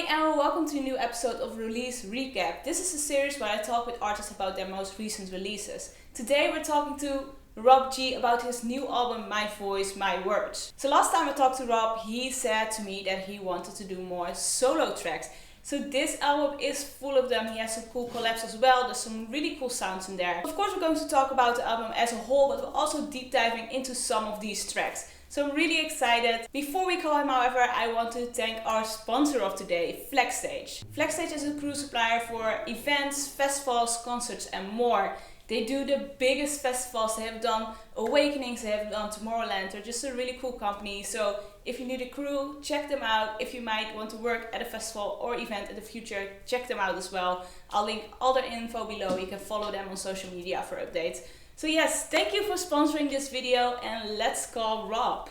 and welcome to a new episode of Release Recap. This is a series where I talk with artists about their most recent releases. Today we're talking to Rob G about his new album My Voice, My Words. So last time I talked to Rob, he said to me that he wanted to do more solo tracks. So this album is full of them. He has some cool collabs as well. There's some really cool sounds in there. Of course we're going to talk about the album as a whole, but we're also deep diving into some of these tracks. So I'm really excited. Before we call him, however, I want to thank our sponsor of today, FlexStage. FlexStage is a crew supplier for events, festivals, concerts and more. They do the biggest festivals. They have done Awakenings, they have done Tomorrowland. They're just a really cool company. So if you need a crew, check them out. If you might want to work at a festival or event in the future, check them out as well. I'll link all their info below. You can follow them on social media for updates. So yes, thank you for sponsoring this video, and let's call Rob.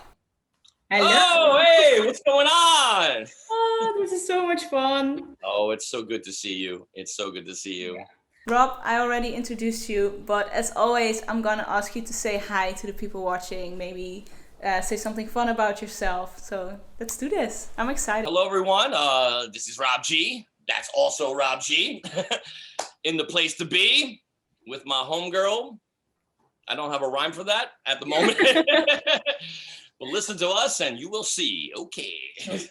Hello. Oh, hey, what's going on? Oh, this is so much fun. Oh, it's so good to see you. It's so good to see you. Yeah. Rob, I already introduced you, but as always, I'm gonna ask you to say hi to the people watching, maybe say something fun about yourself. So let's do this. I'm excited. Hello, everyone. This is Rob G. That's also Rob G. In the place to be with my homegirl. I don't have a rhyme for that at the moment. But listen to us and you will see. Okay. Let's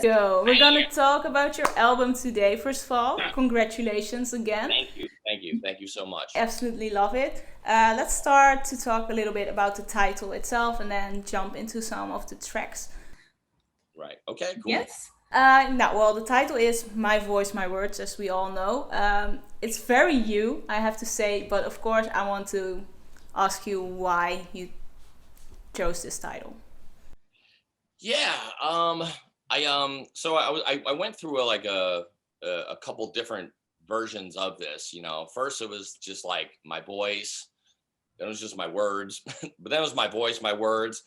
go. We're gonna talk about your album today. First of all, congratulations again. Thank you so much. Absolutely love it. Let's start to talk a little bit about the title itself and then jump into some of the tracks. Right, okay, cool. Yes. Well, the title is My Voice, My Words, as we all know. It's very you, I have to say, but of course I want to ask you why you chose this title. Yeah, so I went through a couple different versions of this. You know, first it was just like my voice, then it was just my words, but then it was my voice, my words,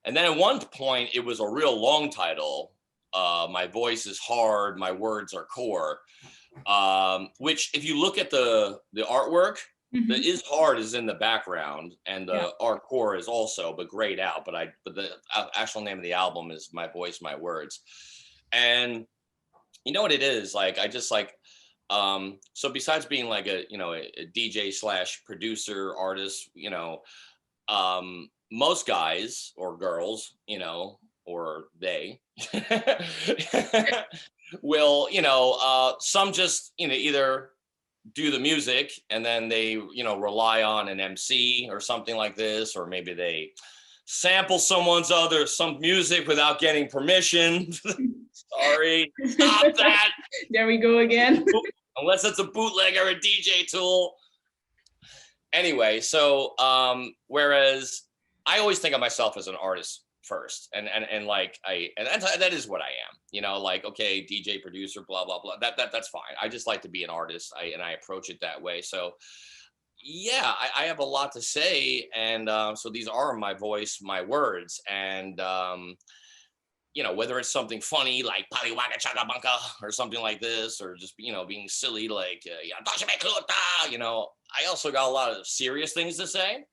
and then at one point it was a real long title. My voice is hard, my words are core. Which, if you look at the artwork. Mm-hmm. The is hard is in the background, and the art core is also, but grayed out. But the actual name of the album is My Voice, My Words. And you know what it is? Like, I just like, so besides being like a DJ / producer, artist, most guys or girls, or they will, some just, either do the music and then they rely on an MC or something like this, or maybe they sample some music without getting permission. Sorry, stop that. There we go again. Unless it's a bootleg or a DJ tool. Anyway, so whereas I always think of myself as an artist first, and that is what I am, like, okay, DJ, producer, blah blah blah, that's fine. I just like to be an artist, and I approach it that way. So yeah, I have a lot to say, and so these are my voice, my words, and whether it's something funny like Paliwaga Chaga Banka or something like this, or just being silly like I also got a lot of serious things to say,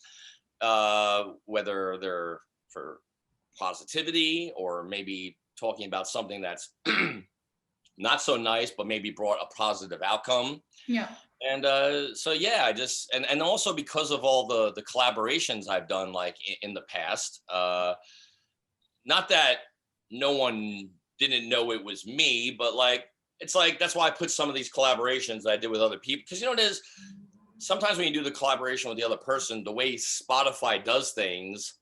whether they're for positivity or maybe talking about something that's not so nice but maybe brought a positive outcome. Yeah. And so yeah, I just and also because of all the collaborations I've done, like in the past, not that no one didn't know it was me, but like it's like that's why I put some of these collaborations that I did with other people, because it is sometimes when you do the collaboration with the other person, the way Spotify does things,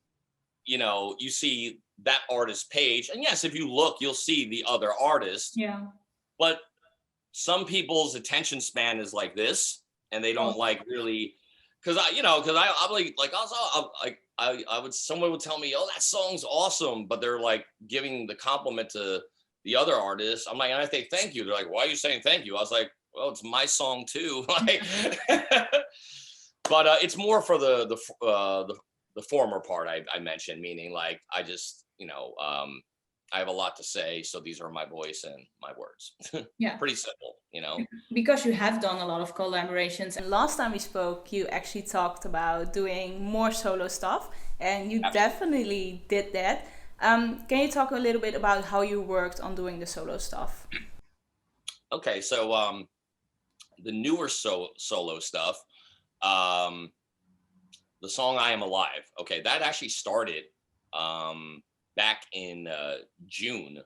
you see that artist page, and yes, if you look, you'll see the other artist. Yeah. But some people's attention span is like this, and they don't like really, because someone would tell me, oh, that song's awesome, but they're like giving the compliment to the other artist. I'm like, and I say thank you. They're like, why are you saying thank you? I was like, well, it's my song too. Like, but it's more for the former part I mentioned, meaning like I just, I have a lot to say, so these are my voice and my words. Yeah. Pretty simple, Because you have done a lot of collaborations. And last time we spoke, you actually talked about doing more solo stuff, and you definitely did that. Can you talk a little bit about how you worked on doing the solo stuff? Okay, so the newer solo stuff, um, the song "I Am Alive." Okay, that actually started back in June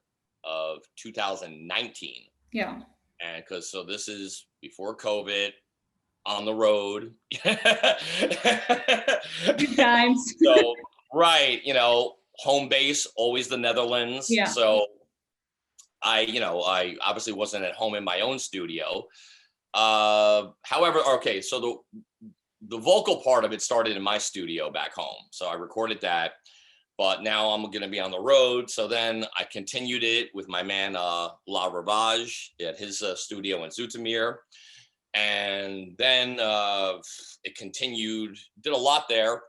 of 2019, Yeah. and because so this is before COVID, on the road. Good times. So right, home base always the Netherlands. Yeah. So I obviously wasn't at home in my own studio. However, okay, so the vocal part of it started in my studio back home. So I recorded that, but now I'm going to be on the road. So then I continued it with my man La Ravage at his studio in Zoetermeer. And then it continued, did a lot there.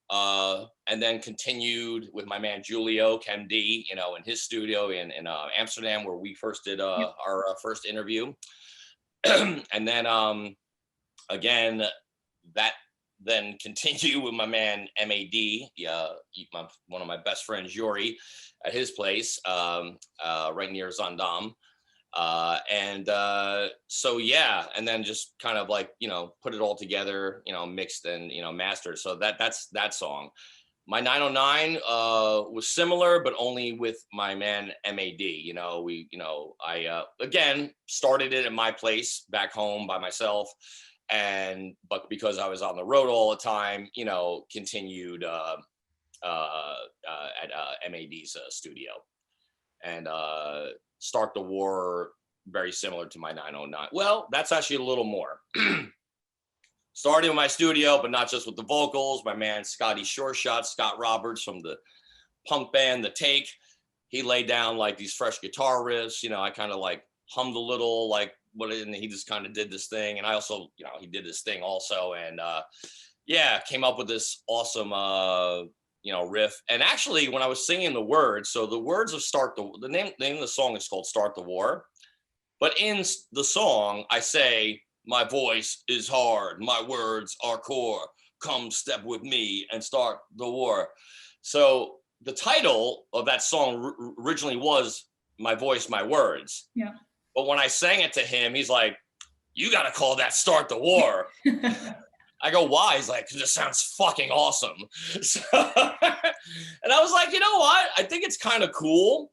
And then continued with my man Julio Kemd, in his studio in Amsterdam, where we first did our first interview. And then again, that then continued with my man MAD, one of my best friends, Yuri, at his place right near Zandam. So yeah, and then just kind of like, put it all together, mixed and, mastered. So that's that song. My 909 was similar, but only with my man MAD. I again started it at my place back home by myself, but because I was on the road all the time, continued at MAD's studio. And Start the War, very similar to my 909. Well, that's actually a little more. Starting with my studio, but not just with the vocals. My man Scotty Shoreshot, Scott Roberts from the punk band The Take, he laid down like these fresh guitar riffs. I kind of like hummed a little, like and he just kind of did this thing. And I also, he did this thing also, and came up with this awesome riff. And actually, when I was singing the words, so the words of the name of the song is called Start the War. But in the song, I say, my voice is hard, my words are core. Come step with me and start the war. So the title of that song originally was My Voice, My Words. Yeah. But when I sang it to him, he's like, you got to call that Start the War. I go, why? He's like, this sounds fucking awesome. So, and I was like, you know what? I think it's kind of cool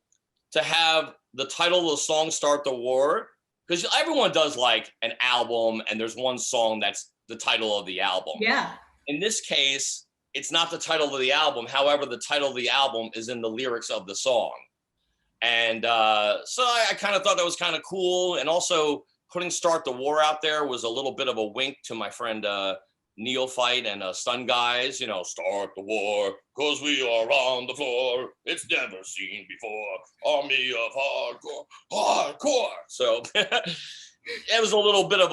to have the title of the song Start the War, because everyone does like an album and there's one song that's the title of the album. Yeah. In this case, it's not the title of the album. However, the title of the album is in the lyrics of the song. And so I kind of thought that was kind of cool. And also putting Start the War out there was a little bit of a wink to my friend Neophyte and Stun Guys, start the war, cause we are on the floor. It's never seen before. Army of hardcore. So it was a little bit of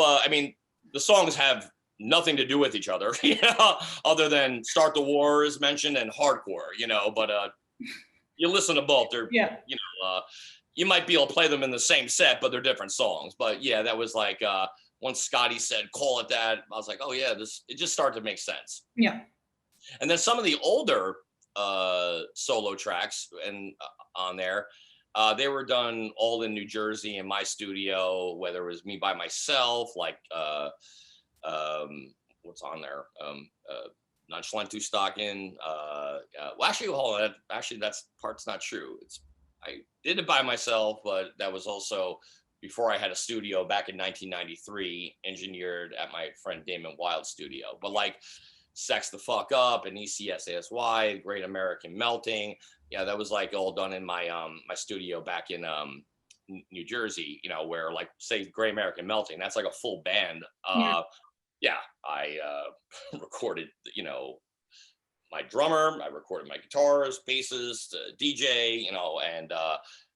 the songs have nothing to do with each other, other than Start the War is mentioned and hardcore, but you listen to both. They're, you might be able to play them in the same set, but they're different songs. But yeah, that was like, once Scotty said, call it that, I was like, oh yeah, it just started to make sense. Yeah. And then some of the older solo tracks and on there, they were done all in New Jersey in my studio, whether it was me by myself, like, what's on there? Nonchalant Stocking. Well, actually, hold on. Actually, that's part's not true. I did it by myself, but that was also before I had a studio back in 1993, engineered at my friend Damon Wild's studio. But like Sex the Fuck Up and ECSASY, Great American Melting, yeah, that was like all done in my my studio back in New Jersey, where like say Great American Melting, that's like a full band. I recorded, my drummer, I recorded my guitars, bassist, DJ, and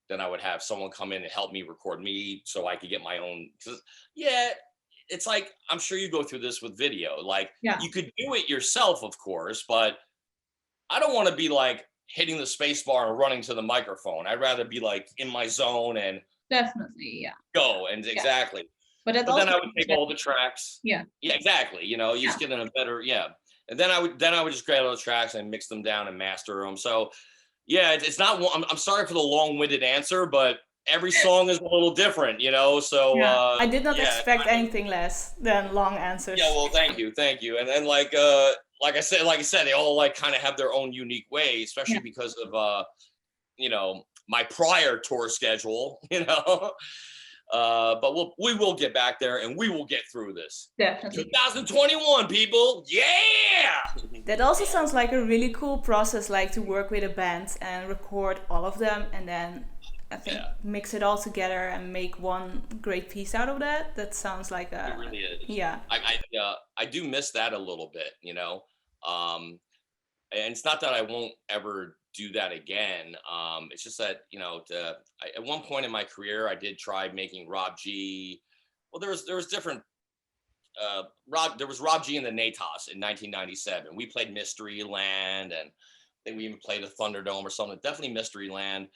then I would have someone come in and help me record me so I could get my own. Yeah, it's like, I'm sure you go through this with video. Like, you could do it yourself, of course, but I don't want to be like hitting the space bar and running to the microphone. I'd rather be like in my zone and definitely, go. And exactly. But then I would take all the tracks. Yeah, exactly. You just get in a better, And then I would just grab all the tracks and mix them down and master them. So yeah, it's not, I'm sorry for the long-winded answer, but every song is a little different, you know. So Yeah. I did not yeah, expect anything less than long answers. yeah. Well, thank you. And then like I said, they all like kind of have their own unique way, especially because of you know, my prior tour schedule, you know. But we will get back there and we will get through this. Definitely. 2021, people. Yeah. That also sounds like a really cool process, like to work with a band and record all of them and then I think mix it all together and make one great piece out of that. That sounds like it really is. Yeah. I do miss that a little bit, you know. And it's not that I won't ever do that again. It's just that, you know, at one point in my career, I did try making Rob G. Well, there was different. There was Rob G and the Natos in 1997. We played Mysteryland, and I think we even played a Thunderdome or something. Definitely Mysteryland.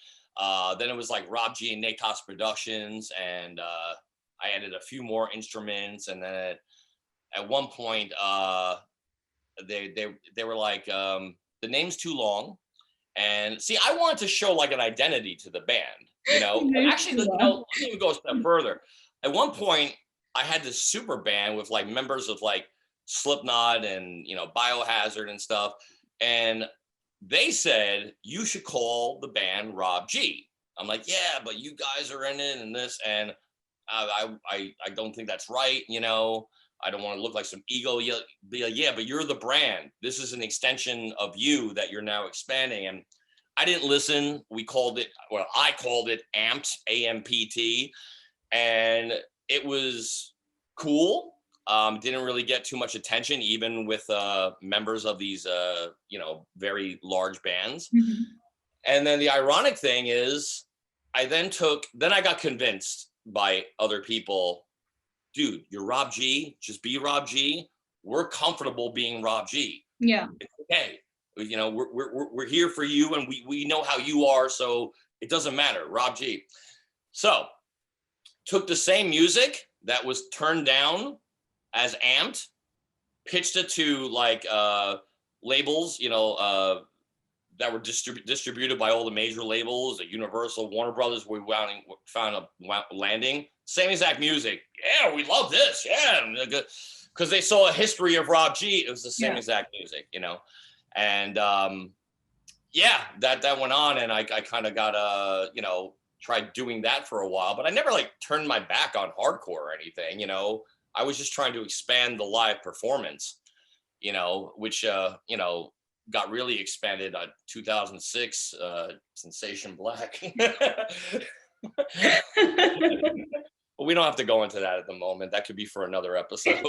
Then it was like Rob G and Natos Productions, and I added a few more instruments, and then at one point, they were like, the name's too long. And see, I wanted to show like an identity to the band, you know. Actually, you know, let me even go a step further. At one point, I had this super band with like members of like Slipknot and, you know, Biohazard and stuff. And they said, you should call the band Rob G. I'm like, yeah, but you guys are in it and this. And I don't think that's right, you know. I don't want to look like some ego. Be like, yeah, but you're the brand. This is an extension of you that you're now expanding. And I didn't listen. I called it AMPT, AMPT. And it was cool. Didn't really get too much attention, even with members of these, you know, very large bands. Mm-hmm. And then the ironic thing is, I got convinced by other people, dude, you're Rob G. Just be Rob G. We're comfortable being Rob G. Yeah. It's okay. You know, we're here for you, and we know how you are, so it doesn't matter. Rob G. So took the same music that was turned down as Amped, pitched it to like labels, you know, that were distributed by all the major labels, the Universal, Warner Brothers. We found a landing. Same exact music. Yeah, we love this. Yeah, because they saw a history of Rob G. It was the same exact music, you know. And yeah, that went on, and I kind of got you know, tried doing that for a while, but I never like turned my back on hardcore or anything, you know. I was just trying to expand the live performance, you know, which you know, got really expanded on 2006 Sensation Black. But we don't have to go into that at the moment. That could be for another episode.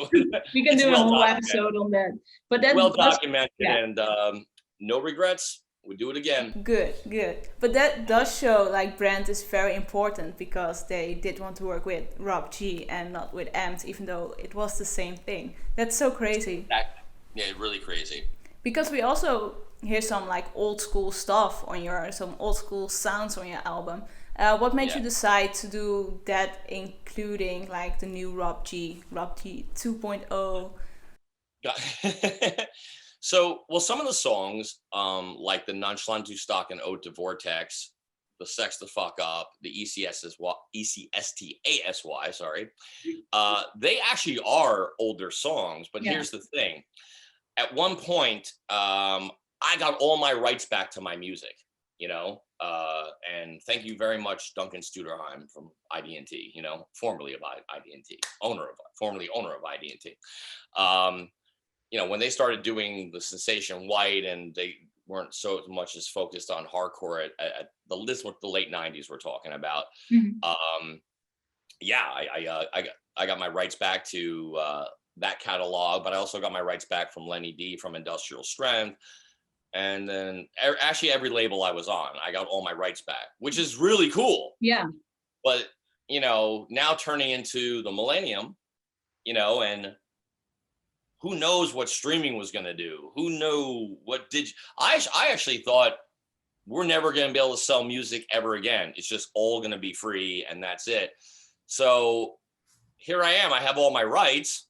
We can do a whole episode on that. But that's well documented, and no regrets. We do it again. Good. But that does show like brand is very important, because they did want to work with Rob G and not with Amped, even though it was the same thing. That's so crazy. Yeah, really crazy. Because we also hear some like old school stuff on some old school sounds on your album. What made you decide to do that, including like the new Rob G 2.0? So, well, some of the songs, like the Nonchalant Du Stock and Ode to Vortex, the Sex the Fuck Up, the ECSTASY, sorry, they actually are older songs. But here's the thing. At one point, I got all my rights back to my music, you know, and thank you very much, Duncan Studerheim from ID&T, you know, formerly of ID&T, formerly owner of ID&T. You know, when they started doing the Sensation White, and they weren't so much as focused on hardcore at the late 90s we're talking about. Mm-hmm. Yeah, I got my rights back to that catalog, but I also got my rights back from Lenny D from Industrial Strength. And then actually every label I was on, I got all my rights back, which is really cool. Yeah. But, you know, now turning into the millennium, you know, and who knows what streaming was going to do? Who knew what I actually thought we're never going to be able to sell music ever again. It's just all going to be free, and that's it. So here I am. I have all my rights,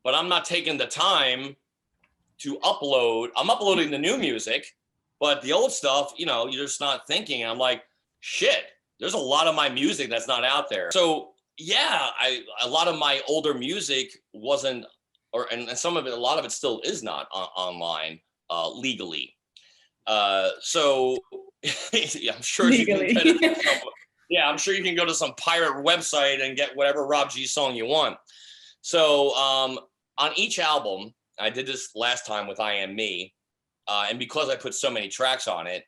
but I'm not taking the time to upload. I'm uploading the new music, but the old stuff, you know, you're just not thinking. I'm like, shit, there's a lot of my music that's not out there. So yeah, a lot of my older music wasn't, and some of it, a lot of it still is not online legally. So yeah, I'm sure legally. You can get it. Yeah, I'm sure you can go to some pirate website and get whatever Rob G song you want. So on each album, I did this last time with I Am Me, and because I put so many tracks on it,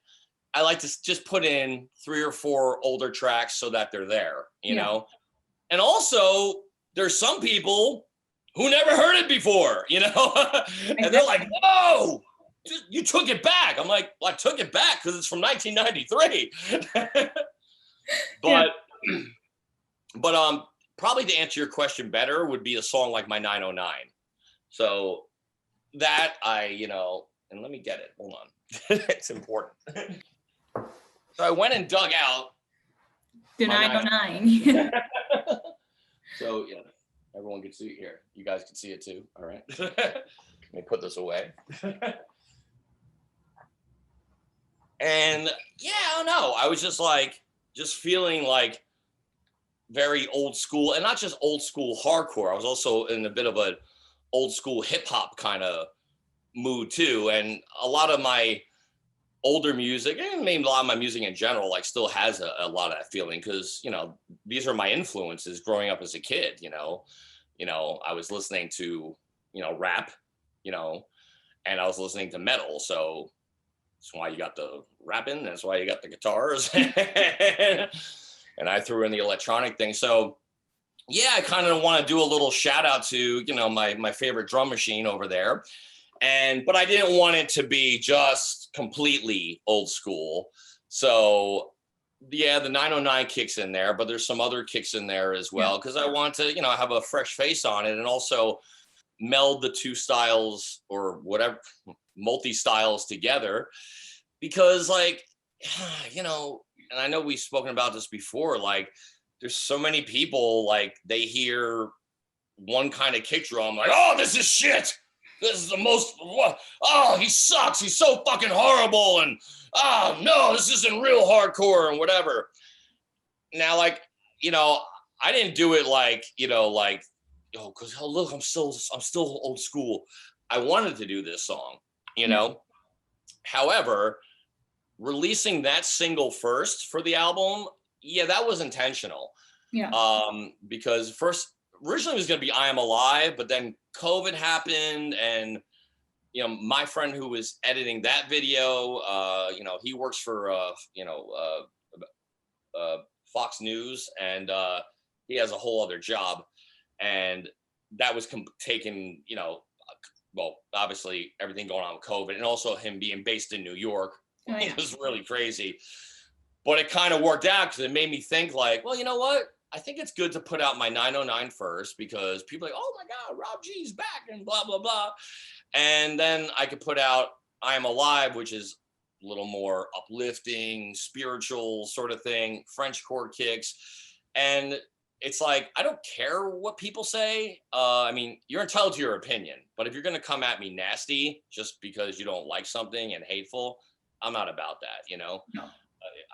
I like to just put in 3 or 4 older tracks so that they're there, you know? And also, there's some people who never heard it before, you know? And they're like, whoa, you took it back. I'm like, well, I took it back because it's from 1993. But probably to answer your question better would be a song like My 909. So that and let me get it. Hold on. It's important. So I went and dug out the 909. So yeah, everyone can see it here. You guys can see it too. All right. Let me put this away. And yeah, I don't know. I was just feeling like very old school, and not just old school hardcore. I was also in a bit of a old school hip hop kind of mood too. And a lot of my older music, and maybe a lot of my music in general, like still has a lot of that feeling, because these are my influences growing up as a kid. I was listening to rap, and I was listening to metal. So that's why you got the rapping. That's why you got the guitars. And I threw in the electronic thing. So yeah, I kind of want to do a little shout out to, my favorite drum machine over there. But I didn't want it to be just completely old school. So yeah, the 909 kicks in there, but there's some other kicks in there as well, because I want to, have a fresh face on it, and also meld the two styles, or whatever, multi-styles together, because and I know we've spoken about this before, like there's so many people, like they hear one kind of kick drum, like, oh, this is shit. This is the most, oh, he sucks. He's so fucking horrible. And, oh, no, this isn't real hardcore and whatever. Now, I didn't do it because, look, I'm still old school. I wanted to do this song, However, releasing that single first for the album, yeah, that was intentional. Yeah. Because originally it was going to be I Am Alive, but then COVID happened, and my friend who was editing that video, he works for Fox News, and he has a whole other job, and that was taken, well, obviously everything going on with COVID, and also him being based in New York. It was really crazy, but it kind of worked out, because it made me think like, well, you know what? I think it's good to put out my 909 first, because people are like, oh my God, Rob G's back and blah, blah, blah. And then I could put out I Am Alive, which is a little more uplifting, spiritual sort of thing, French chord kicks. And it's like, I don't care what people say. I mean, you're entitled to your opinion, but if you're going to come at me nasty just because you don't like something and hateful, I'm not about that, No.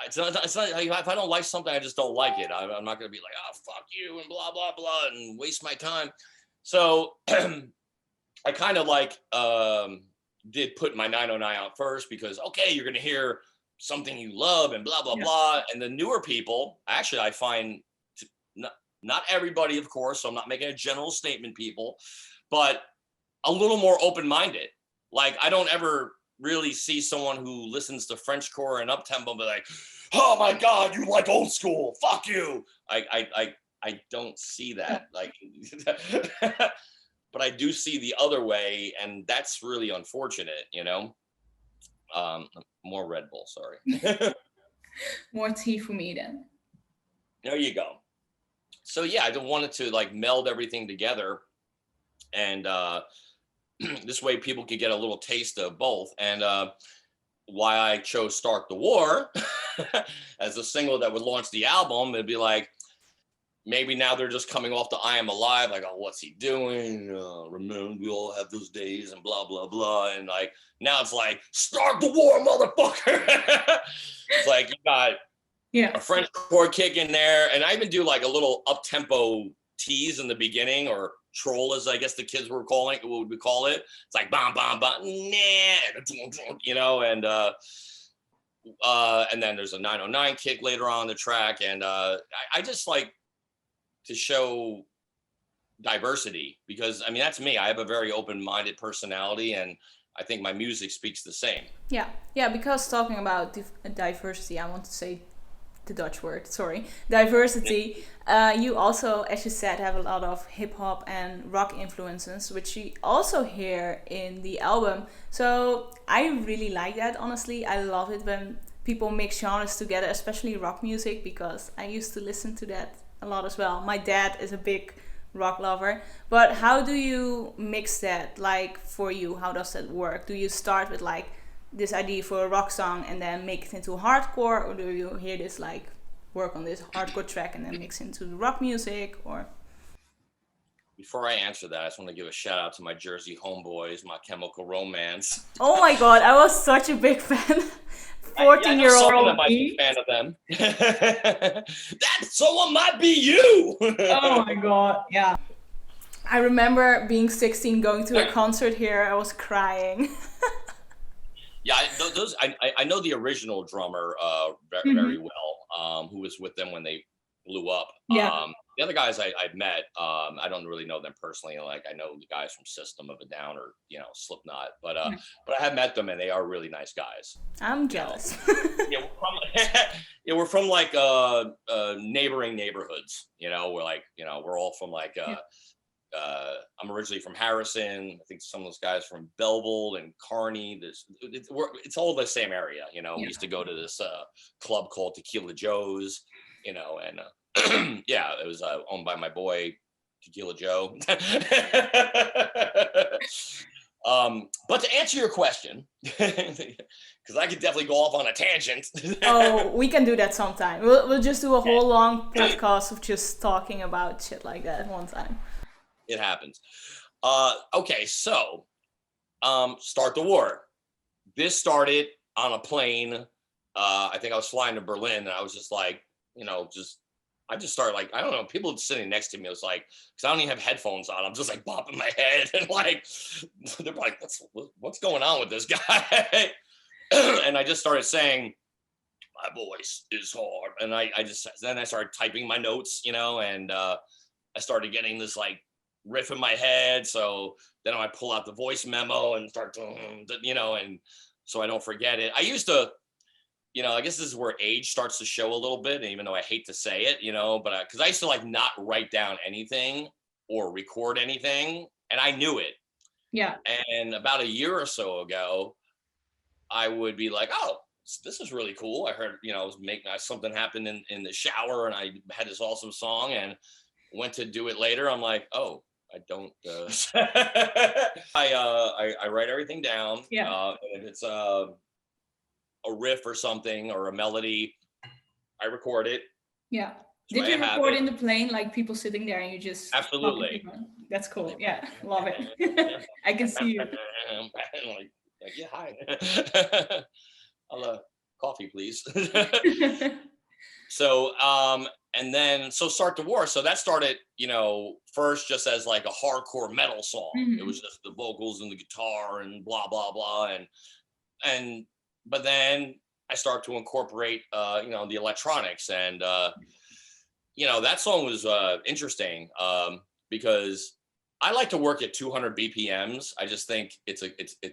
It's not like, if I don't like something, I just don't like it. I'm not going to be like, oh, fuck you and blah, blah, blah, and waste my time. So I kind of did put my 909 out first, because, okay, you're going to hear something you love and blah, blah, blah. And the newer people, actually, I find not everybody, of course, so I'm not making a general statement, people, but a little more open-minded. Like, I don't ever really see someone who listens to Frenchcore and uptempo be like, oh my God, you like old school, fuck you. I don't see that. But I do see the other way, and that's really unfortunate, More Red Bull, sorry. More tea for me then. There you go. So yeah, I wanted to meld everything together, and this way people could get a little taste of both. And why I chose Start the War as a single that would launch the album, it'd be like, maybe now they're just coming off the I Am Alive, like, oh, what's he doing? Remember, we all have those days and blah, blah, blah. And now it's like, start the war, motherfucker. It's like, you got Yeah. a French chord kick in there, and I even do like a little up tempo tease in the beginning, or troll, as I guess the kids were calling it, what we call it. It's like bam, bam, bam, nah, you know, and then there's a 909 kick later on the track, and I just like to show diversity, because I mean, that's me. I have a very open-minded personality, and I think my music speaks the same. Yeah, because talking about diversity, I want to say the Dutch word, sorry, diversity. You also, as you said, have a lot of hip hop and rock influences, which you also hear in the album. So I really like that, honestly. I love it when people mix genres together, especially rock music, because I used to listen to that a lot as well. My dad is a big rock lover, but how do you mix that? Like, for you, how does that work? Do you start with like this idea for a rock song and then make it into hardcore, or do you hear this like work on this hardcore track and then mix into the rock music? Or Before I answer that, I just want to give a shout out to my Jersey homeboys, My Chemical Romance. oh my god, I was such a big fan. 14-year-old I might be a fan of them. That someone might be you. Oh my god, yeah. I remember being 16, going to a concert here. I was crying. Yeah, I know the original drummer very well, who was with them when they blew up. Yeah. The other guys I've met, I don't really know them personally. Like, I know the guys from System of a Down, or Slipknot, but I have met them, and they are really nice guys. I'm jealous. We're from like neighboring neighborhoods. We're like, we're all from like. I'm originally from Harrison. I think some of those guys from Belleville and Kearney. It's all the same area. We used to go to this club called Tequila Joe's, and yeah, it was owned by my boy Tequila Joe. But to answer your question, because I could definitely go off on a tangent. Oh, we can do that sometime. We'll just do a whole long podcast of just talking about shit like that one time. It happens. Okay, so Start the War. This started on a plane. I think I was flying to Berlin, and I was just like, I just started like, I don't know, people sitting next to me, it was like, because I don't even have headphones on, I'm just like bopping my head, and like, they're like, what's going on with this guy? And I just started saying, my voice is hard. And then I started typing my notes, and I started getting this like riff in my head. So then I pull out the voice memo and start, and so I don't forget it. I used to, I guess this is where age starts to show a little bit, even though I hate to say it, but because I used to like not write down anything or record anything, and I knew it. Yeah. And about a year or so ago, I would be like, oh, this is really cool. I heard, I was making something happen in the shower, and I had this awesome song, and went to do it later. I'm like, oh, I don't. I write everything down. Yeah. And if it's a riff or something or a melody, I record it. Yeah. Did you record in the plane, like people sitting there and you just absolutely? That's cool. Yeah, love it. I can see you. like yeah, hi. I'll coffee, please. So and then Start the War. So that started, first just as like a hardcore metal song. Mm-hmm. It was just the vocals and the guitar and blah blah blah, but then I started to incorporate the electronics, and that song was interesting because I like to work at 200 BPMs. I just think it's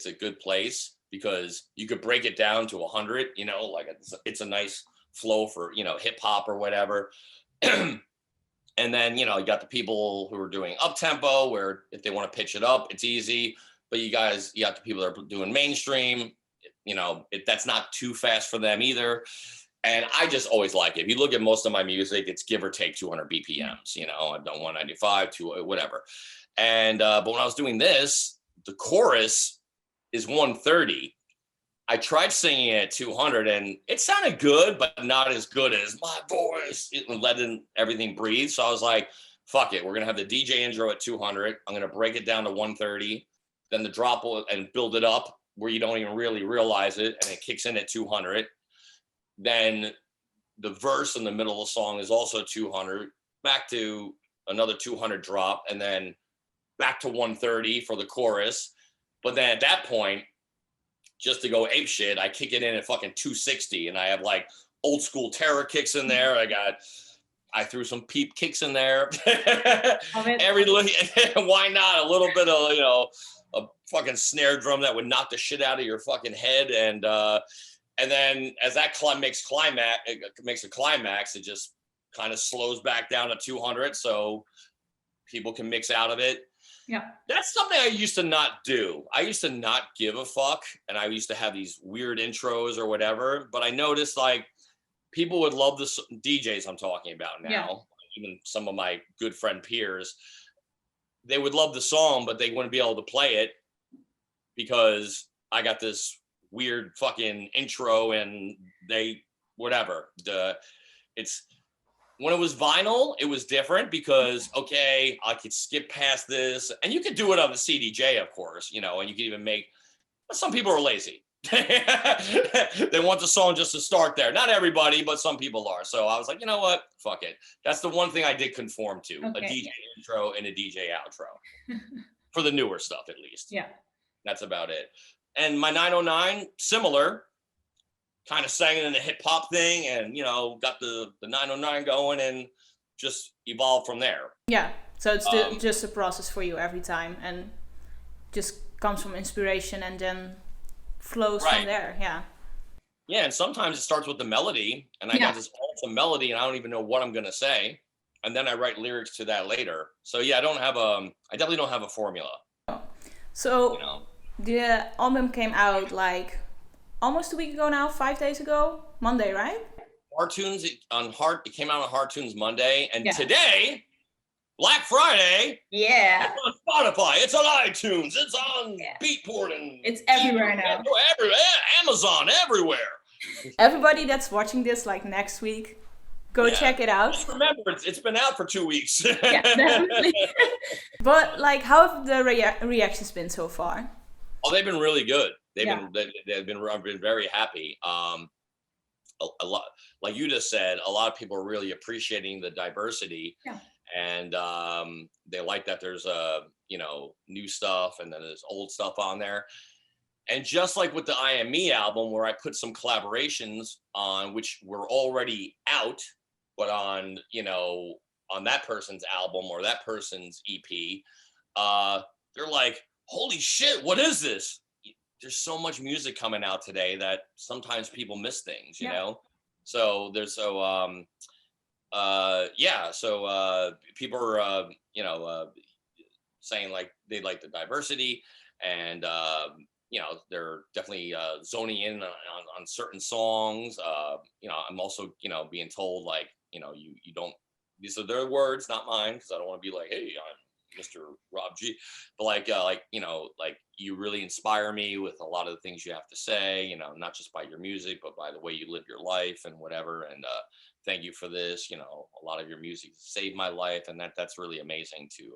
a good place because you could break it down to 100, like it's a nice flow for hip hop or whatever. And then you got the people who are doing up tempo, where if they want to pitch it up, it's easy. But you got the people that are doing mainstream, that's not too fast for them either. And I just always like it. If you look at most of my music, it's give or take 200 BPMs. I've done 195 to whatever. And but when I was doing this, the chorus is 130. I tried singing it at 200, and it sounded good, but not as good as my voice, letting everything breathe. So I was like, fuck it. We're going to have the DJ intro at 200. I'm going to break it down to 130, then the drop and build it up where you don't even really realize it, and it kicks in at 200. Then the verse in the middle of the song is also 200, back to another 200 drop, and then back to 130 for the chorus. But then at that point, just to go ape shit, I kick it in at fucking 260, and I have like old school terror kicks in there. I threw some peep kicks in there. Why not? A little bit of, you know, a fucking snare drum that would knock the shit out of your fucking head. And then as that makes a climax, it just kind of slows back down to 200. So people can mix out of it. Yeah. That's something I used to not do. I used to not give a fuck. And I used to have these weird intros or whatever. But I noticed like people would love the DJs I'm talking about now, even some of my good friend peers, they would love the song, but they wouldn't be able to play it because I got this weird fucking intro and it's when it was vinyl, it was different because, okay, I could skip past this, and you could do it on the CDJ, of course, you know, and you could even but some people are lazy. They want the song just to start there. Not everybody, but some people are. So I was like, you know what? Fuck it. That's the one thing I did conform to, a DJ intro and a DJ outro for the newer stuff, at least. Yeah. That's about it. And my 909, similar, kind of sang it in a hip hop thing, and you know, got the 909 going, and just evolved from there. Yeah. So it's just a process for you every time, and just comes from inspiration, and then flows from there. Yeah, and sometimes it starts with the melody, and I got this awesome melody, and I don't even know what I'm gonna say, and then I write lyrics to that later. So yeah, I definitely don't have a formula. So, you know, the album came out like almost a week ago now, 5 days ago, Monday, right? Hardtunes it came out on Hardtunes Monday, and today, Black Friday. Yeah. It's on Spotify. It's on iTunes. It's on Beatport, and it's everywhere now. Amazon, everywhere. Everybody that's watching this like next week, go check it out. Just remember, it's been out for 2 weeks. Yeah, definitely. But like, how have the reactions been so far? Oh, they've been really good. I've been very happy. A lot, like you just said, a lot of people are really appreciating the diversity. Yeah. And they like that there's new stuff, and then there's old stuff on there. And just like with the I Am Me album, where I put some collaborations on which were already out, but on that person's album or that person's EP, they're like, holy shit, what is this? There's so much music coming out today that sometimes people miss things, you know? So there's people are, saying like they like the diversity, and, they're definitely zoning in on certain songs. I'm also, being told like, you don't, these are their words, not mine, because I don't want to be like, hey, I'm Mr. Rob G, but like you really inspire me with a lot of the things you have to say, not just by your music, but by the way you live your life and whatever. And thank you for this. A lot of your music saved my life, and that's really amazing to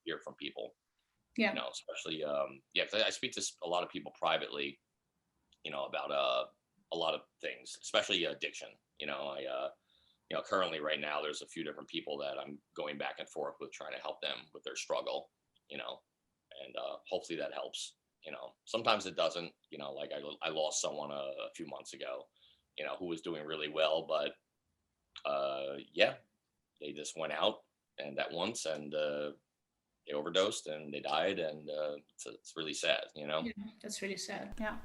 hear from people. Yeah. Especially because I speak to a lot of people privately, about a lot of things, especially addiction. Currently right now, there's a few different people that I'm going back and forth with, trying to help them with their struggle, and hopefully that helps. Sometimes it doesn't, like I lost someone a few months ago, who was doing really well, but they just went out and at once, and they overdosed and they died, and it's really sad, Yeah, that's really sad. Yeah.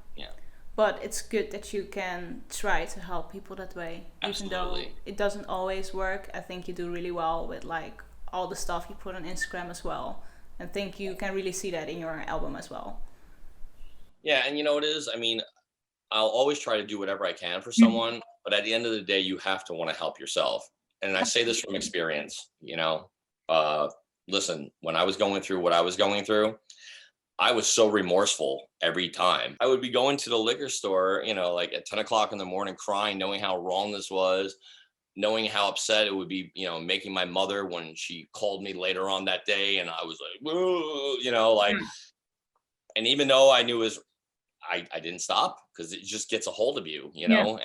But it's good that you can try to help people that way. Absolutely. Even though it doesn't always work, I think you do really well with like all the stuff you put on Instagram as well. And I think you can really see that in your album as well. Yeah, and it is. I mean, I'll always try to do whatever I can for someone, but at the end of the day, you have to want to help yourself. And I say this from experience, listen, when I was going through what I was going through, I was so remorseful every time. I would be going to the liquor store, like at 10 o'clock in the morning, crying, knowing how wrong this was, knowing how upset it would be, making my mother when she called me later on that day. And I was like, whoa, and even though I knew I didn't stop, because it just gets a hold of you, and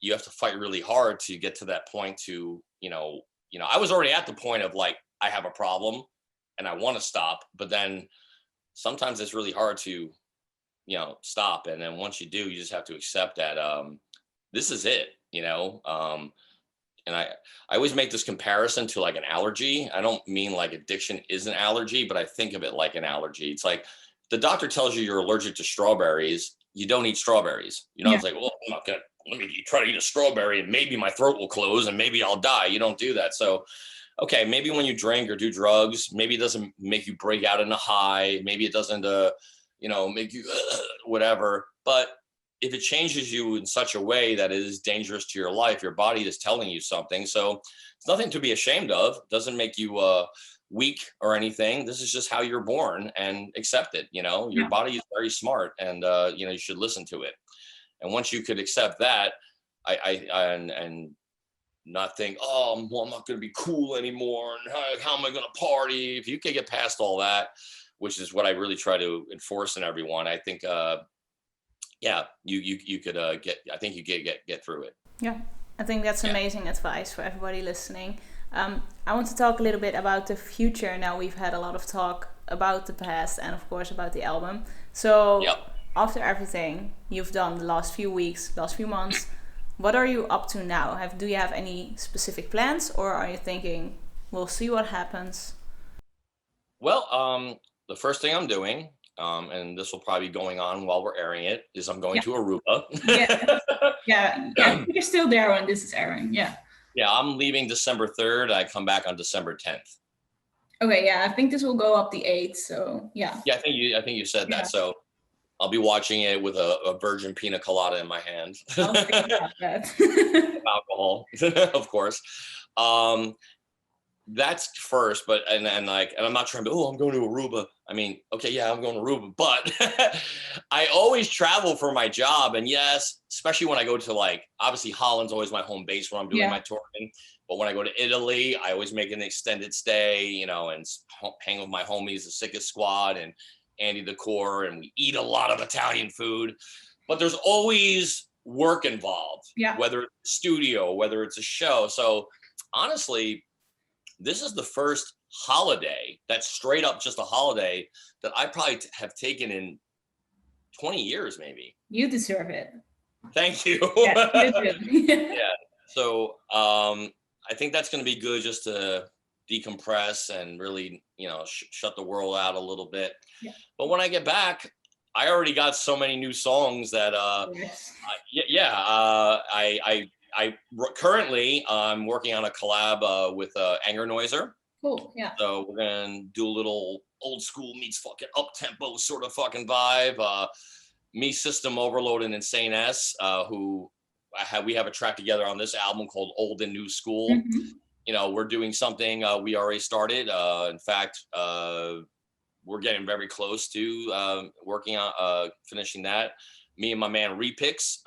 you have to fight really hard to get to that point to, I was already at the point of like, I have a problem and I want to stop, but then sometimes it's really hard to, stop. And then once you do, you just have to accept that this is it, and I always make this comparison to like an allergy. I don't mean like addiction is an allergy, but I think of it like an allergy. It's like the doctor tells you you're allergic to strawberries. You don't eat strawberries. It's like, well, I'm not going to, let me try to eat a strawberry and maybe my throat will close and maybe I'll die. You don't do that. So, okay, maybe when you drink or do drugs, maybe it doesn't make you break out in a high. Maybe it doesn't, make you whatever. But if it changes you in such a way that it is dangerous to your life, your body is telling you something. So it's nothing to be ashamed of. It doesn't make you weak or anything. This is just how you're born, and accept it. Your body is very smart, and you should listen to it. And once you could accept that, and not think, oh, well, I'm not going to be cool anymore, and how am I going to party? If you can get past all that, which is what I really try to enforce in everyone, I think, you could I think you get through it. Yeah, I think that's amazing advice for everybody listening. I want to talk a little bit about the future. Now we've had a lot of talk about the past and of course about the album. So after everything you've done the last few weeks, last few months, what are you up to now? Do you have any specific plans, or are you thinking we'll see what happens? Well, the first thing I'm doing, and this will probably be going on while we're airing it, is I'm going to Aruba. Yeah. You're still there when this is airing. Yeah, I'm leaving December 3rd. I come back on December 10th. Okay, yeah, I think this will go up the 8th, so yeah. Yeah, I think you said that. So I'll be watching it with a virgin pina colada in my hand. Alcohol, of course. That's first, but and I'm not trying to, I'm going to Aruba. I mean, okay, yeah, I'm going to Aruba, but I always travel for my job. And yes, especially when I go to like, obviously Holland's always my home base when I'm doing my touring. But when I go to Italy, I always make an extended stay, and hang with my homies, the Sickest Squad and Andy the Core, and we eat a lot of Italian food. But there's always work involved, whether it's a studio, whether it's a show. So honestly, this is the first holiday that's straight up just a holiday that I probably have taken in 20 years, maybe. You deserve it. Thank you. Yeah, you do. Yeah. So I think that's going to be good, just to decompress and really, shut the world out a little bit. Yeah. But when I get back, I already got so many new songs that I currently I'm working on a collab with Anger Noiser. Cool. Yeah. So we're gonna do a little old school meets fucking up tempo sort of fucking vibe. Me, System Overload, and Insane S, who we have a track together on this album called Old and New School. Mm-hmm. We're doing something we already started. In fact, we're getting very close to working on finishing that. Me and my man Repix,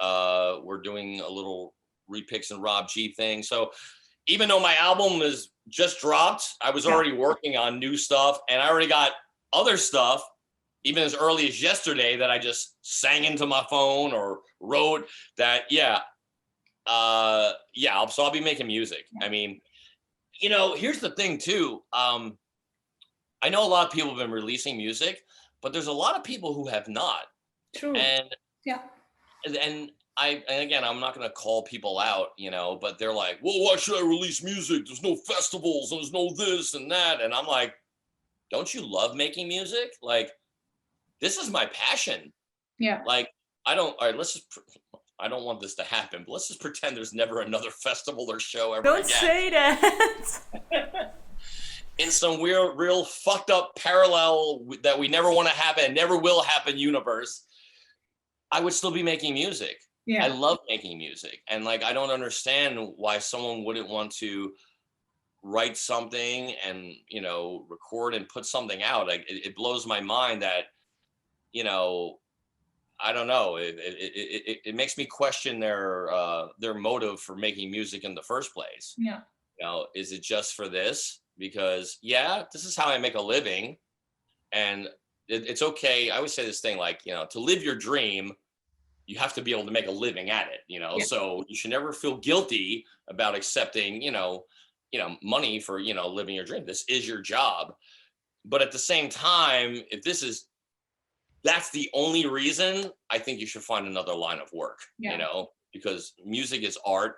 we're doing a little Repix and Rob G thing. So even though my album is just dropped, I was already working on new stuff, and I already got other stuff even as early as yesterday that I just sang into my phone or wrote that. So I'll be making music. I mean, here's the thing too. I know a lot of people have been releasing music, but there's a lot of people who have not. True. And again, I'm not going to call people out, but they're like, well, why should I release music? There's no festivals and there's no this and that. And I'm like, don't you love making music? Like, this is my passion. Yeah. Like, I don't want this to happen, but let's just pretend there's never another festival or show ever Don't again. say that. In some weird, real fucked up parallel that we never want to happen and never will happen universe, I would still be making music. Yeah. I love making music. And I don't understand why someone wouldn't want to write something and, record and put something out. It blows my mind that, I don't know. It makes me question their motive for making music in the first place. Yeah. Is it just for this? Because this is how I make a living, and it's okay. I always say this thing, to live your dream, you have to be able to make a living at it, you know? Yeah. So you should never feel guilty about accepting, money for, living your dream. This is your job. But at the same time, if that's the only reason, I think you should find another line of work, because music is art.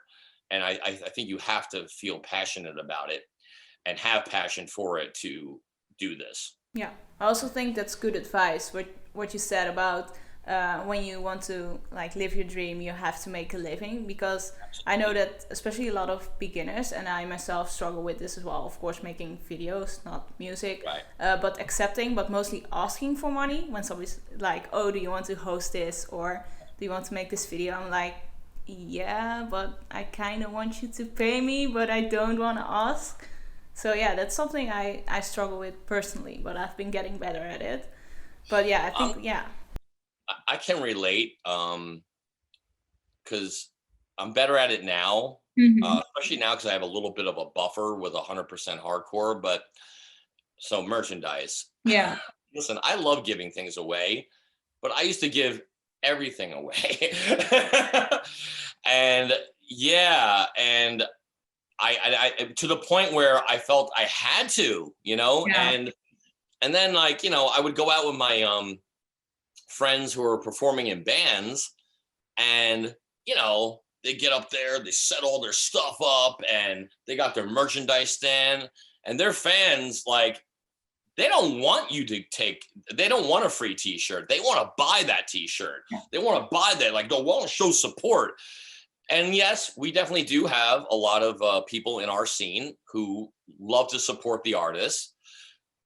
And I think you have to feel passionate about it and have passion for it to do this. Yeah, I also think that's good advice. What you said about when you want to like live your dream, you have to make a living, because I know that especially a lot of beginners, and I myself struggle with this as well. Of course, making videos, not music, right. But accepting, but mostly asking for money. When somebody's like, "Oh, do you want to host this, or do you want to make this video?" I'm like, "Yeah, but I kind of want you to pay me, but I don't want to ask." So yeah, that's something I struggle with personally, but I've been getting better at it. But yeah, I think, I can relate, because I'm better at it now, especially now because I have a little bit of a buffer with 100% hardcore, but so merchandise. Yeah. Listen, I love giving things away, but I used to give everything away. And yeah, and I to the point where I felt I had to, and then like, I would go out with my friends who are performing in bands, and they get up there, they set all their stuff up, and they got their merchandise stand, and their fans, like, they don't want you to they don't want a free t-shirt. They want to buy that t-shirt. They want to buy that, like, they want to show support. And yes, we definitely do have a lot of people in our scene who love to support the artists,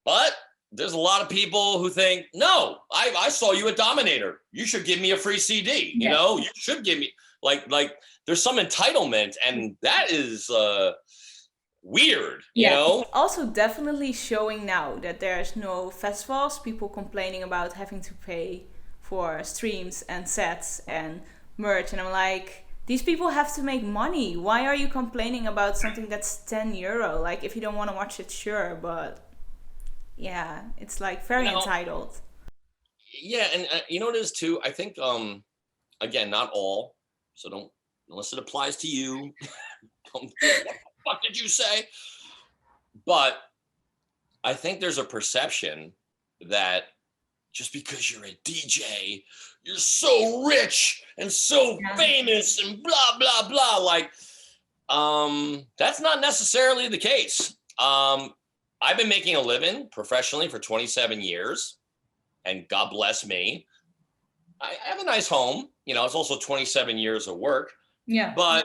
but there's a lot of people who think, no, I saw you at Dominator. You should give me a free CD. You should give me like there's some entitlement, and that is weird. You know. Also, definitely showing now that there's no festivals. People complaining about having to pay for streams and sets and merch, and I'm like, these people have to make money. Why are you complaining about something that's €10? Like, if you don't want to watch it, sure, but yeah, it's like very entitled. Yeah, and you know what it is too? I think, again, not all, so don't, unless it applies to you, what the fuck did you say? But I think there's a perception that just because you're a DJ, you're so rich and so famous and blah, blah, blah. Like, that's not necessarily the case. I've been making a living professionally for 27 years, and God bless me. I have a nice home. It's also 27 years of work. Yeah. But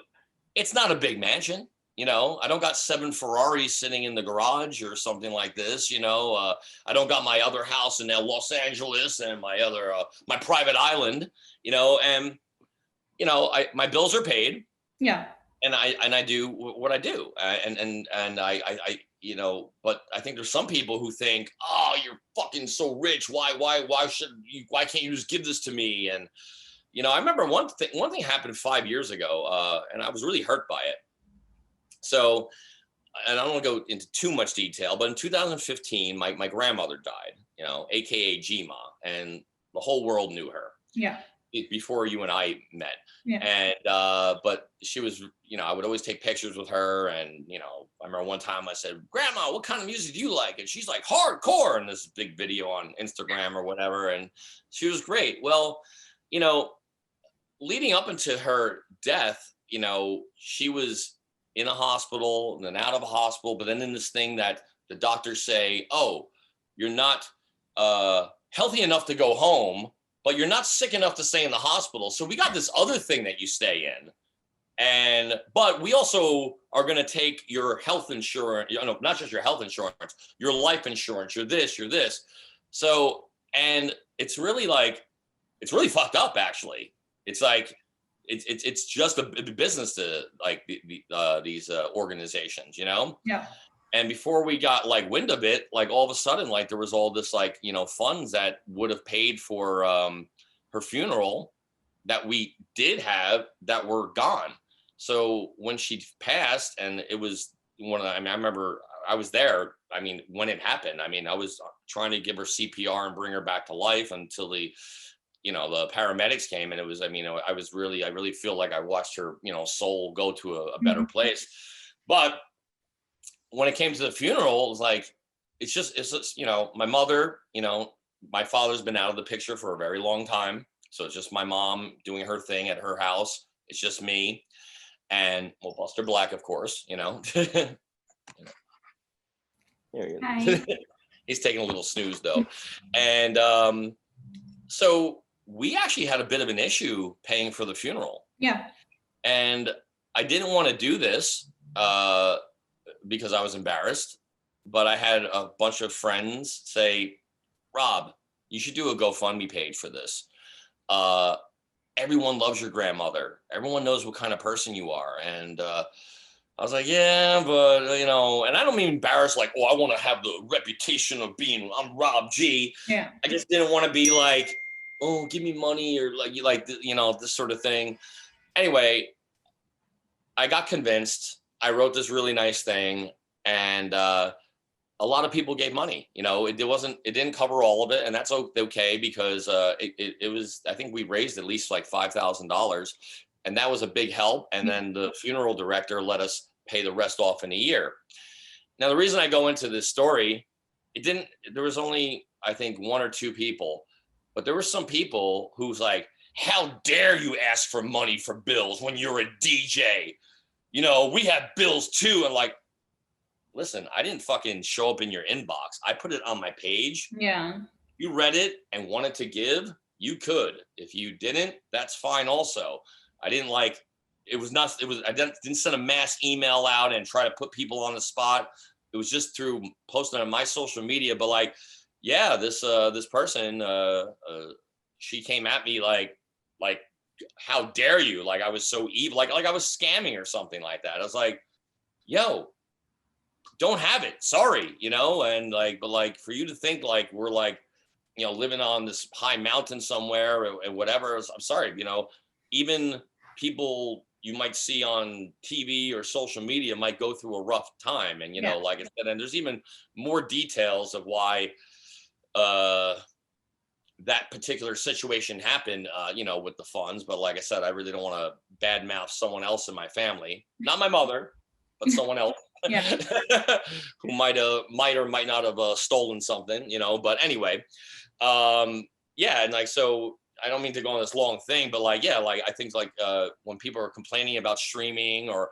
it's not a big mansion. I don't got 7 Ferraris sitting in the garage or something like this. I don't got my other house in Los Angeles and my other my private island. And my bills are paid. Yeah. And I do what I do, and I but I think there's some people who think, oh, you're fucking so rich. Why can't you just give this to me? And I remember one thing happened 5 years ago, and I was really hurt by it. So, and I don't want to go into too much detail, but in 2015, my grandmother died, AKA Gma, and the whole world knew her. Yeah. Before you and I met. Yeah. And, but she was, I would always take pictures with her. And, I remember one time I said, Grandma, what kind of music do you like? And she's like, hardcore, in this big video on Instagram or whatever. And she was great. Well, leading up into her death, she was in a hospital and then out of a hospital, but then in this thing that the doctors say, oh, you're not healthy enough to go home, but you're not sick enough to stay in the hospital. So we got this other thing that you stay in. But we also are going to take your health insurance, not just your health insurance, your life insurance, you're this. So, and it's really fucked up, actually. It's like, it's just a business to like these organizations, Yeah. And before we got like wind of it, like all of a sudden, like there was all this like, funds that would have paid for her funeral that we did have that were gone. So when she passed, and it was I remember I was there. I mean, when it happened, I was trying to give her CPR and bring her back to life until the the paramedics came, and it was, I really feel like I watched her, soul go to a better place. But when it came to the funeral, it was like, it's just, my mother, my father's been out of the picture for a very long time. So it's just my mom doing her thing at her house. It's just me and, well, Buster Black, of course, There he is. He's taking a little snooze though. And so we actually had a bit of an issue paying for the funeral. Yeah. And I didn't want to do this because I was embarrassed, but I had a bunch of friends say, Rob, you should do a GoFundMe page for this. Everyone loves your grandmother. Everyone knows what kind of person you are. And I was like, yeah, but, and I don't mean embarrassed, like, oh, I want to have the reputation of I'm Rob G. Yeah. I just didn't want to be like, oh, give me money, or this sort of thing. Anyway, I got convinced. I wrote this really nice thing, and a lot of people gave money. It didn't cover all of it, and that's okay, because it was, I think we raised at least like $5,000, and that was a big help. And then the funeral director let us pay the rest off in a year. Now, the reason I go into this story, there was only, I think, 1 or 2 people, but there were some people who's like, how dare you ask for money for bills when you're a DJ? We have bills too. And like, listen, I didn't fucking show up in your inbox. I put it on my page. Yeah. You read it and wanted to give, you could. If you didn't, that's fine also. I didn't I didn't send a mass email out and try to put people on the spot. It was just through posting on my social media. But like, yeah, this person, she came at me like, how dare you? Like I was so evil, like I was scamming or something like that. I was like, yo, don't have it. Sorry, and like, but like for you to think like we're like, living on this high mountain somewhere or whatever, I'm sorry, even people you might see on TV or social media might go through a rough time. And, like I said, and there's even more details of why that particular situation happened, with the funds. But like I said, I really don't want to badmouth someone else in my family, not my mother, but someone else who might or might not have stolen something, but anyway, and like, so I don't mean to go on this long thing, but like, yeah, like I think like when people are complaining about streaming or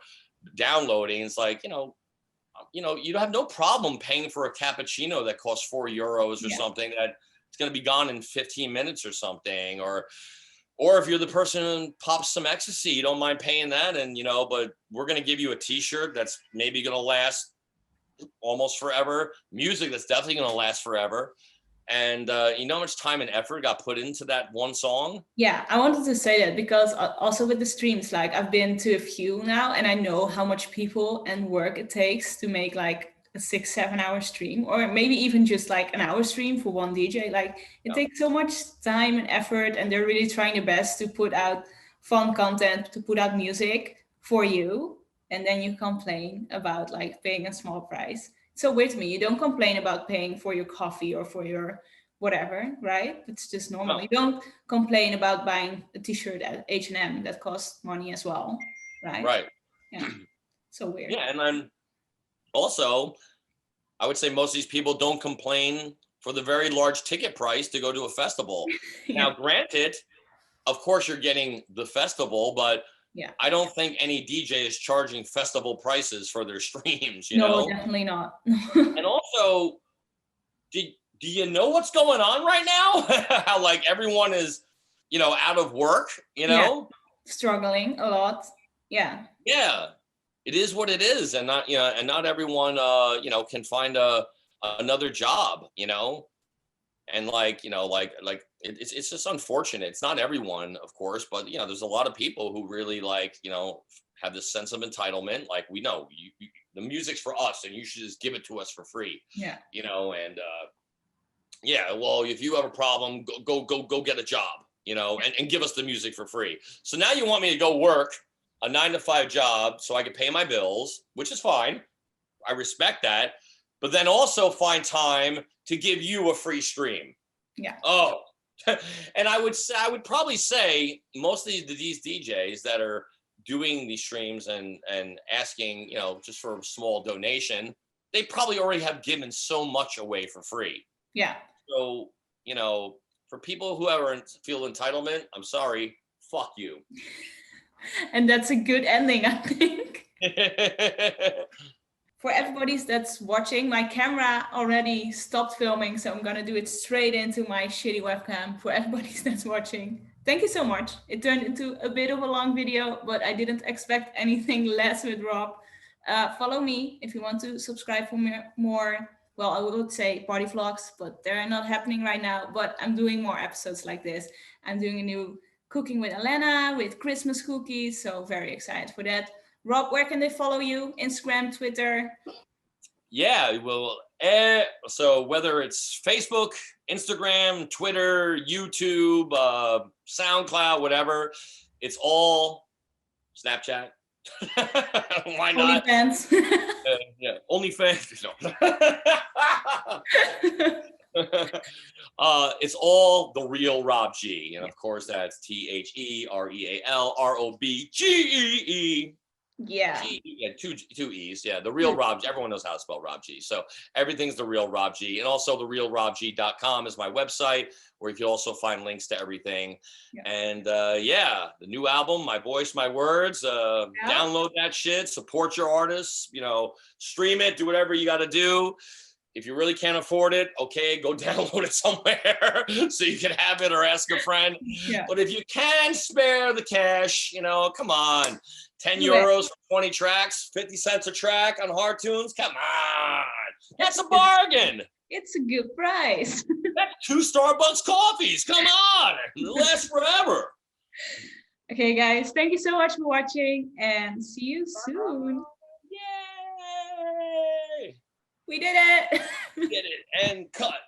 downloading, it's like, you have no problem paying for a cappuccino that costs €4 or something that it's going to be gone in 15 minutes or something, or if you're the person who pops some ecstasy, you don't mind paying that. And, but we're going to give you a t-shirt that's maybe going to last almost forever, music that's definitely going to last forever. And you know how much time and effort got put into that one song? Yeah, I wanted to say that because also with the streams, like I've been to a few now, and I know how much people and work it takes to make like a 6-7 hour stream, or maybe even just like an hour stream for one DJ. Like it takes so much time and effort, and they're really trying their best to put out fun content, to put out music for you. And then you complain about like paying a small price. So weird to me. You don't complain about paying for your coffee or for your whatever, right? It's just normal. No. You don't complain about buying a t-shirt at H&M that costs money as well, right? Right. Yeah. So weird. Yeah, and then also, I would say most of these people don't complain for the very large ticket price to go to a festival. Now, granted, of course you're getting the festival, but I don't think any DJ is charging festival prices for their streams, No, definitely not. And also, do you know what's going on right now? How like everyone is, out of work, Struggling a lot. Yeah. Yeah. It is what it is. And not, and not everyone, can find another job, and like, it's just unfortunate. It's not everyone, of course, but there's a lot of people who really like, have this sense of entitlement. Like we know the music's for us and you should just give it to us for free. Yeah. And well, if you have a problem, go get a job, and give us the music for free. So now you want me to go work a 9-to-5 job so I can pay my bills, which is fine. I respect that. But then also find time to give you a free stream. Yeah. Oh, And I would probably say most of these DJs that are doing these streams and asking, you know, just for a small donation, they probably already have given so much away for free. Yeah. So, you know, for people who ever feel entitlement, I'm sorry, fuck you. And that's a good ending, I think. For everybody that's watching, my camera already stopped filming, so I'm gonna do it straight into my shitty webcam for everybody that's watching. Thank you so much. It turned into a bit of a long video, but I didn't expect anything less with Rob. Follow me if you want to subscribe for more, well, I would say party vlogs, but they're not happening right now, but I'm doing more episodes like this. I'm doing a new cooking with Elena with Christmas cookies, so very excited for that. Rob, where can they follow you? Instagram, Twitter? Yeah, well, so whether it's Facebook, Instagram, Twitter, YouTube, SoundCloud, whatever, it's all Snapchat. Why not? OnlyFans. Yeah, OnlyFans. No. It's all The Real Rob G. And of course, that's TheRealRobGee. Yeah. Yeah, two E's. Yeah, The Real Rob G. Everyone knows how to spell Rob G. So everything's The Real Rob G. And also therealrobg.com is my website, where you can also find links to everything. Yeah. And yeah, the new album, My Voice, My Words. Download that shit. Support your artists. You know, stream it. Do whatever you got to do. If you really can't afford it, okay, go download it somewhere so you can have it or ask a friend. Yeah. But if you can spare the cash, you know, come on. 10 euros for 20 tracks, 50 cents a track on Hard Tunes. Come on. That's a bargain. It's a good price. That's 2 Starbucks coffees. Come on. It'll last forever. Okay, guys. Thank you so much for watching and see you soon. Yay. We did it. We did it and cut.